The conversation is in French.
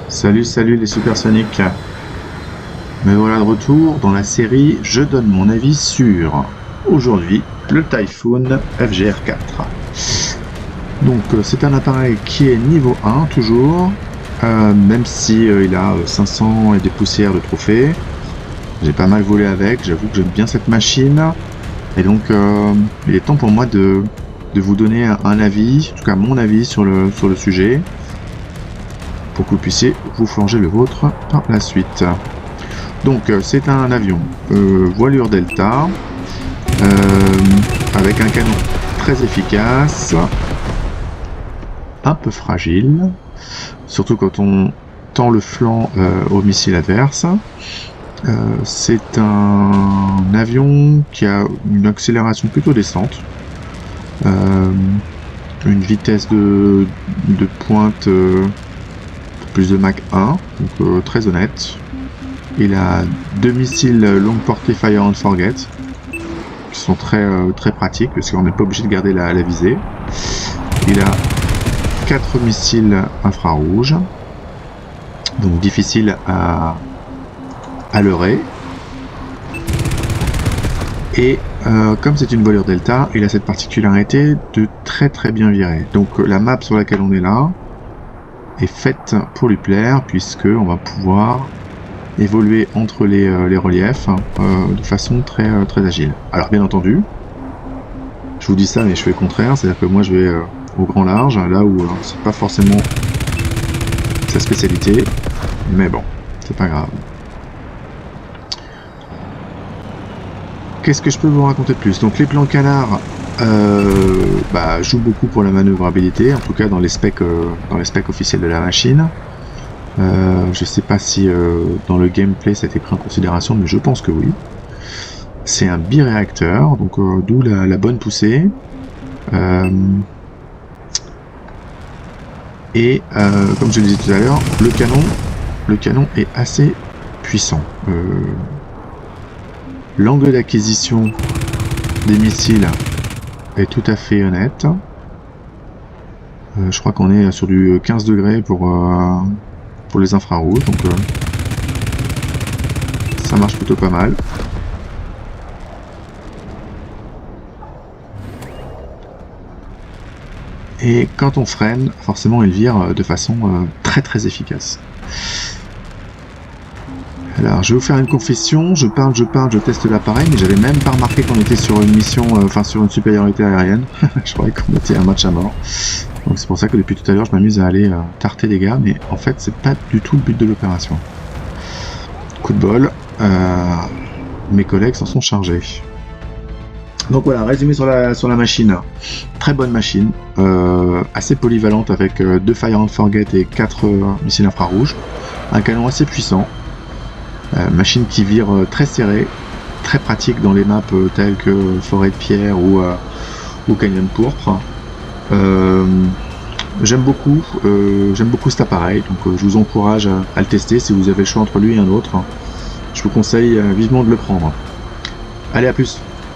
Salut, salut les supersoniques. Me voilà de retour dans la série Je donne mon avis sur, aujourd'hui, le Typhoon FGR4. Donc c'est un appareil qui est niveau 1 toujours, même si il a 500 et des poussières de trophées. J'ai pas mal volé avec, j'avoue que j'aime bien cette machine. Et donc il est temps pour moi de vous donner un avis, en tout cas mon avis sur le sujet, pour que vous puissiez vous forger le vôtre par la suite. Donc c'est un avion voilure Delta avec un canon très efficace, un peu fragile, surtout quand on tend le flanc au missile adverse. C'est un avion qui a une accélération plutôt décente, une vitesse de pointe plus de Mach 1, donc très honnête. Il a 2 missiles longue portée Fire and Forget, qui sont très pratiques, parce qu'on n'est pas obligé de garder la visée. Il a 4 missiles infrarouges, donc difficile à leurrer. Et comme c'est une voilure Delta, il a cette particularité de très bien virer. Donc la map sur laquelle on est là est faite pour lui plaire, puisque on va pouvoir évoluer entre les reliefs de façon très agile. Alors bien entendu, je vous dis ça mais je fais le contraire, c'est-à-dire que moi je vais au grand large, là où c'est pas forcément sa spécialité, mais bon, c'est pas grave. Qu'est-ce que je peux vous raconter de plus? Donc les plans canards jouent beaucoup pour la manœuvrabilité, en tout cas dans les specs officiels de la machine. Je sais pas si dans le gameplay ça a été pris en considération, mais je pense que oui. C'est un biréacteur, donc d'où la bonne poussée. Et comme je le disais tout à l'heure, le canon est assez puissant. L'angle d'acquisition des missiles est tout à fait honnête. Je crois qu'on est sur du 15 degrés pour les infrarouges, donc ça marche plutôt pas mal. Et quand on freine, forcément il vire de façon très efficace. Alors je vais vous faire une confession, je parle, je teste l'appareil, mais j'avais même pas remarqué qu'on était sur une mission, sur une supériorité aérienne. Je croyais qu'on était un match à mort. Donc c'est pour ça que depuis tout à l'heure je m'amuse à aller tarter les gars, mais en fait c'est pas du tout le but de l'opération. Coup de bol, mes collègues s'en sont chargés. Donc voilà, résumé sur la machine. Très bonne machine, assez polyvalente avec 2 Fire and Forget et 4 missiles infrarouges. Un canon assez puissant. Machine qui vire très serré, très pratique dans les maps telles que Forêt de Pierre ou Canyon Pourpre. J'aime beaucoup cet appareil, donc je vous encourage à le tester si vous avez le choix entre lui et un autre. Je vous conseille vivement de le prendre. Allez, à plus!